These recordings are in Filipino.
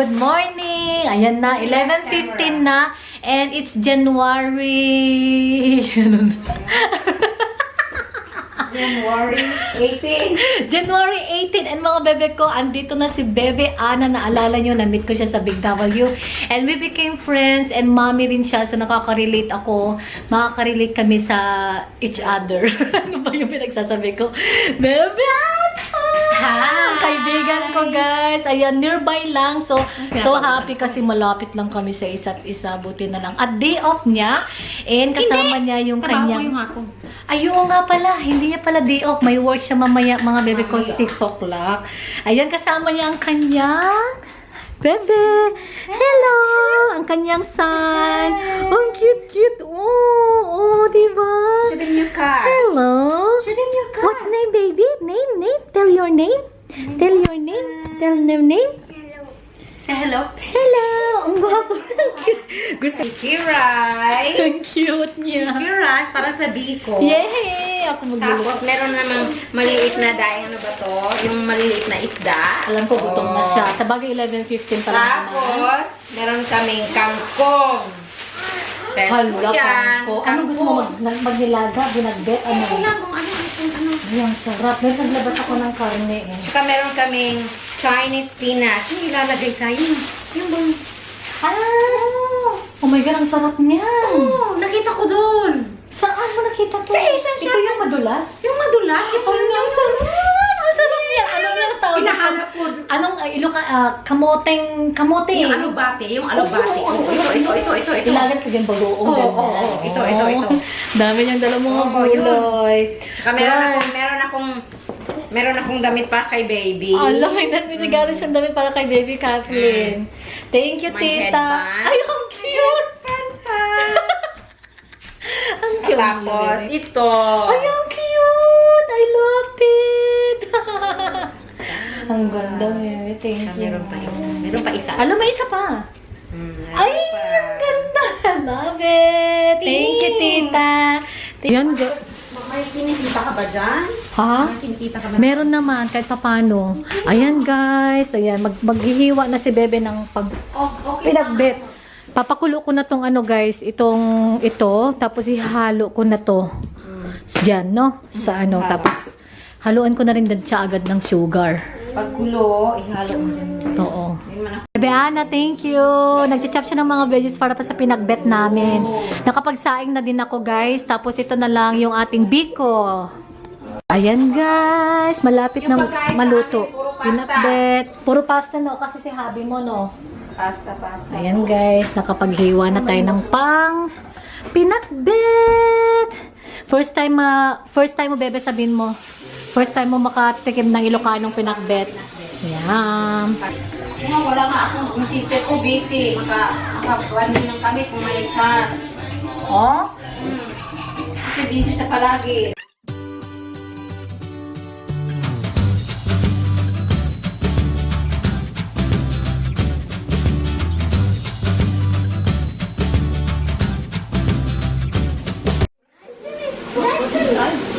good morning. Ayan na, 11:15 na. And it's January... January 18. January 18. And mga bebe ko, andito na si Bebe Ana. Naalala nyo, na-meet ko siya sa Big W. And we became friends. And mommy rin siya. So nakaka-relate ako. Makaka-relate kami sa each other. Ano ba yung pinagsasabi ko? Bebe Ana! Hi! Kaibigan ko, guys. Ayan, nearby lang. So happy kasi malapit lang kami sa isa't isa. Buti na lang. At day off niya. And kasama niya yung kanyang... Ayun nga pala, hindi niya pala day off. May work siya mamaya, mga bebe ko, 6 o'clock. Ayan, kasama niya ang kanyang bebe. Hello! Ang kanyang son. Ang cute-cute. Oh, diba? Show them your card. Hello? Show them your card. What's name, baby? Name? Tell your name. Tell your name. Tell their name. Say hello. Hello! Ang guwapo. Ang cute. Gusto. Kiray. Ang cute niya. Kiray, para sa Biko. Yay! Ako magluluto. Tapos, meron namang maliit na daing, ano ba to? Yung maliliit na isda. Alam ko, gutom na siya. Sa bagay, 11:15 pa lang naman. Tapos, meron kaming kangkong. Hala, kangko. Ano gusto mo magnilaga? Binagbet? Ano? Ano? Ay, ang sarap. Meron naglabas ako ng karne eh. Tsaka meron kaming Chinese spinach. Yung ilalagay sa yung bang... Oh my God, ang sarap niya. Nakita ko doon. Saan mo nakita to? Sa Asian Ito shop. yung madulas? Yung madulas. Yung Ang sarap! Ang sarap niya! Anong yung tawag? Pinahanap ko. Anong, kamote. Yung alubate. Yung alubate. Ito. Ilagat ka dyan bagoong. Oo. Ito. Dami niyang dala mga Oo, yun. gulay. Tsaka meron akong damit pa kay baby. Alam, may regalo siyang damit para kay baby Kathleen. Thank you, My tita. headband. Ay, ang cute! Ang cute. Tapos ito. Ay, ang cute! I loved it! Ang ganda, baby. Thank you. Meron pa isa. Alam, may isa pa. Ay, ang ganda! I love it! Thank you, tita. Yan, May kinikita ka ba dyan? ha? May kinikita ka ba? Meron naman, kahit papano. Ayan, guys. Ayan, maghihiwa na si Bebe ng Okay. pinagbet. Papakulo ko na tong ano, guys. Ito. Tapos ihalo ko na to. Diyan, no? Sa ano. Tapos, haluan ko na rin din siya agad ng sugar. Pagkulo, ihalo mo dyan. Oo. Yun man ako. Bebe Ana, thank you. Nagcha-chop siya ng mga veggies para pa sa pinagbet namin. Nakapagsaing na din ako, guys. Tapos ito na lang yung ating biko. Ayan, guys. Malapit na maluto. Pinakbet. Puro pasta, no? Kasi si hubby mo, no? Pasta. Ayan, guys. Nakapaghiwa na tayo ng pang pinakbet. First time mo, Bebe, sabihin mo. First time mo makatikim ng Ilocanong pinakbet. Ayan. Wala nga ako. Yung sister ko busy. Makakuha din lang kami kung may chance. Oh? Kasi busy siya palagi.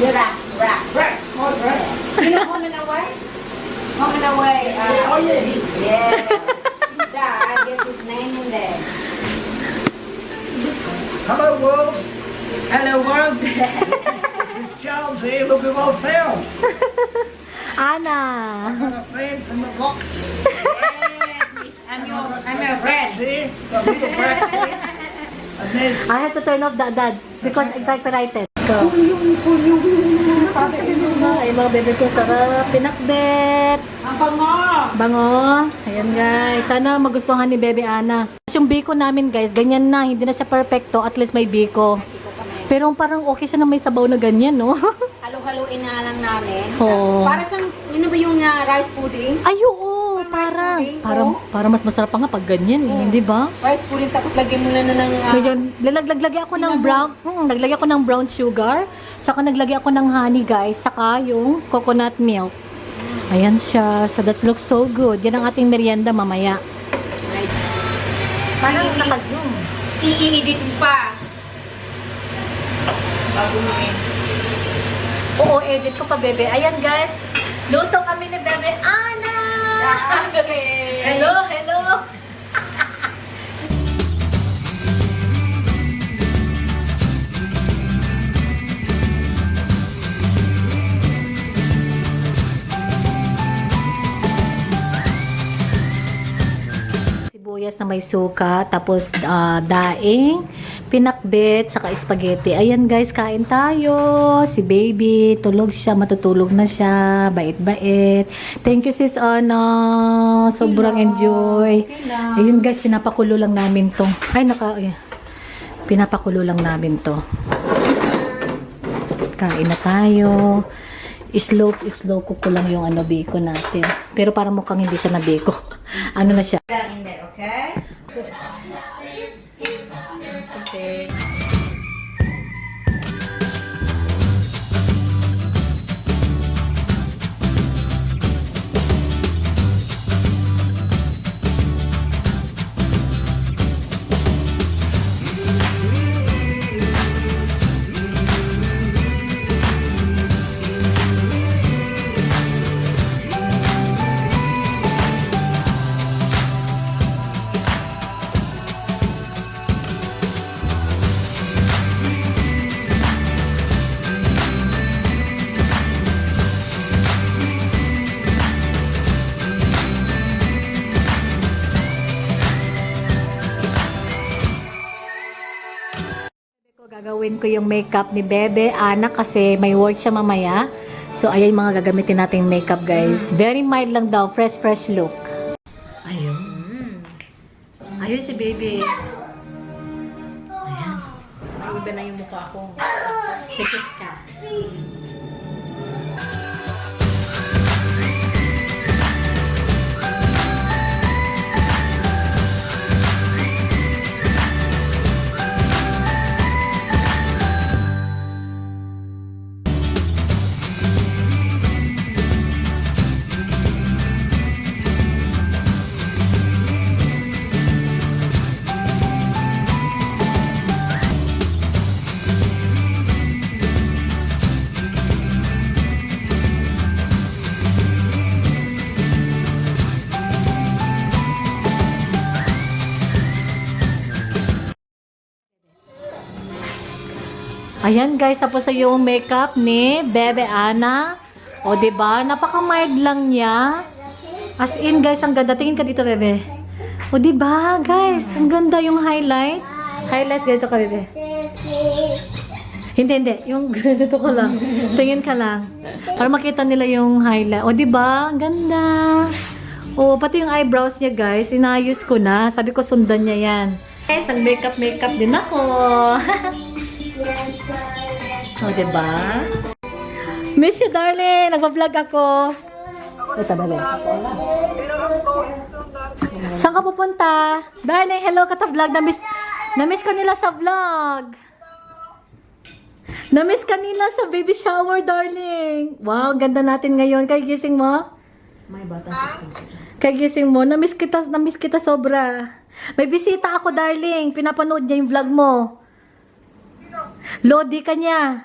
Rack. More bread. You know home and away? Home and away. Yeah. Dad, get his name in there. Hello world, Hello world. it's Charles here, look at what I found. Ana. I got a fan from the box Yes, I'm your friend. here, got a little bracket and there's I have to turn off the dad because it's copyrighted. Go. Ay, mga bebe ko, sarap. Pinakbet. Ang bango. Bango. Ayan, guys. Sana magustuhan ni Bebe Ana. Yung biko namin, guys, ganyan na. Hindi na siya perfecto. At least may biko. Pero parang okay siya na may sabaw na ganyan, no? Halo-haloin na lang namin. Oo. Para siyang, yun ba yung rice pudding? Ay, oo. Parang mas masarap pa nga pag ganyan, eh. Di ba? Rice pudding tapos lagyan mo na ng... Ngayon, naglagay ako ng brown, naglagay ako ng brown sugar, saka naglagay ako ng honey, guys, saka yung coconut milk. Ayan siya. So that looks so good. Yan ang ating merienda mamaya. Parang naka-zoom. I-edit mo pa. Bago mo Oo, edit ko pa, Bebe. Ayan, guys. Luto kami ni Bebe Ana. Hello, hello. Sibuyas na may suka, tapos daing, pinakbet, saka spaghetti. Ayan guys, kain tayo. Si baby, tulog siya, matutulog na siya. Bait-bait. Thank you sis Ana. Sobrang enjoy. Ayun guys, pinapakulo lang namin to. Pinapakulo lang namin to. Kain na tayo. Slow cook ko lang yung biko natin. Pero parang mukhang hindi siya na biko. Ano na siya? That in there, okay? Kasi gagawin ko yung makeup ni Bebe, Ana, kasi may work siya mamaya. So, ayan yung mga gagamitin nating makeup, guys. Very mild lang daw. Fresh look. Ayun. Ayun si Bebe. Ayan. May iba na yung mukha ko. Tikit ka. Ayan guys, tapos na yung makeup ni Bebe Ana. O diba? Napaka-mild lang niya. As in guys, ang ganda. Tingin ka dito, Bebe. O diba guys, ang ganda yung highlights. Highlights, ganito ka, Bebe. Hindi. Yung ganito ka lang. Tingin ka lang. Para makita nila yung highlight. O diba? Ang ganda. O, pati yung eyebrows niya guys, inayos ko na. Sabi ko, sundan niya yan. Guys, ang makeup din ako. O, diba? Miss you, darling! Nagpa-vlog ako. Ito, Bebe. Saan ka pupunta? Darling, hello, kata-vlog. Na-miss ka nila sa vlog. Na-miss ka nila sa baby shower, darling. Wow, ganda natin ngayon. Kagising mo? May bata. Kagising mo? Na-miss kita sobra. May bisita ako, darling. Pinapanood niya yung vlog mo. Lodi ka niya.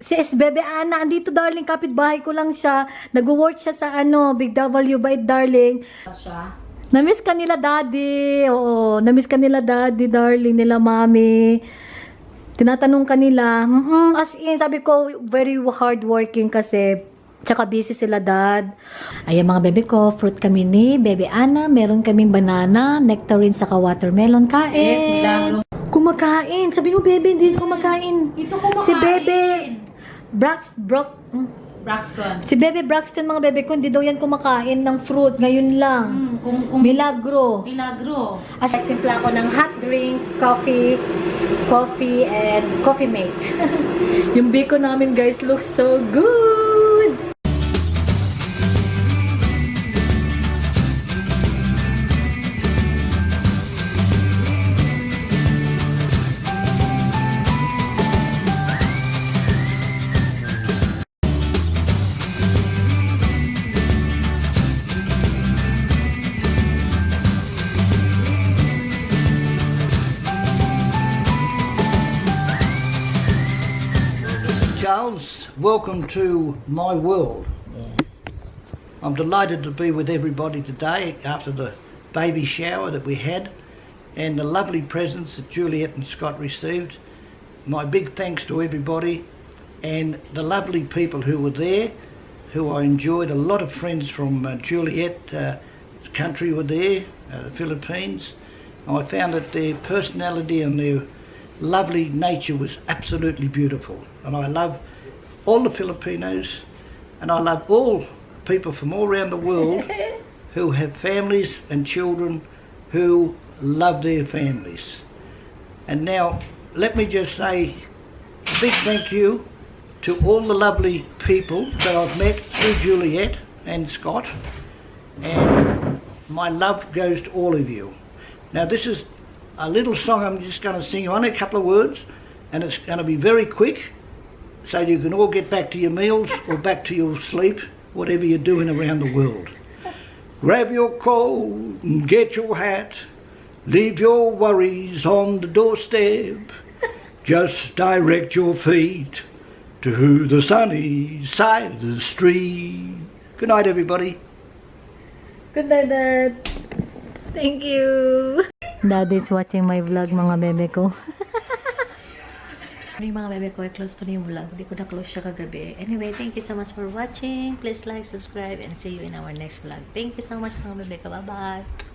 Si Bebe Ana, andito darling, kapitbahay ko lang siya. Nag-work siya sa Big W Bite, darling. Na-miss ka nila daddy. Oo, na-miss ka nila daddy, darling, nila mami. Tinatanong ka nila. As in, sabi ko, very hard working kasi. Tsaka busy sila dad. Ayan mga bebe ko, fruit kami ni Bebe Ana. Meron kaming banana, nectarine, saka watermelon. Kain! Yes, milagro. Kumakain. Sabi mo, Bebe, hindi kumakain. Ito kumakain. Si Bebe Braxton. Si Bebe Braxton, mga bebe ko, hindi daw yan kumakain ng fruit. Ngayon lang. Milagro. As timpla ko ng hot drink, coffee, and coffee mate. Yung biko namin, guys, looks so good. Charles, welcome to my world. I'm delighted to be with everybody today after the baby shower that we had and the lovely presents that Juliet and Scott received. My big thanks to everybody and the lovely people who were there, who I enjoyed. A lot of friends from Juliet's country were there, the Philippines. I found that their personality and their lovely nature was absolutely beautiful. And I love all the Filipinos, and I love all people from all around the world who have families and children who love their families. And now, let me just say a big thank you to all the lovely people that I've met through Juliet and Scott, and my love goes to all of you. Now this is a little song I'm just going to sing you, only a couple of words, and it's going to be very quick so you can all get back to your meals or back to your sleep, whatever you're doing around the world. Grab your coat and get your hat, leave your worries on the doorstep, just direct your feet to the sunny side of the street. Good night, everybody. Good night, Dad. Thank you. Dad is watching my vlog, mga bebe ko. Yung mga bebe ko, i-close ko na yung vlog. Hindi ko na-close siya kagabi. Anyway, thank you so much for watching. Please like, subscribe, and see you in our next vlog. Thank you so much, mga bebe ko. Bye-bye.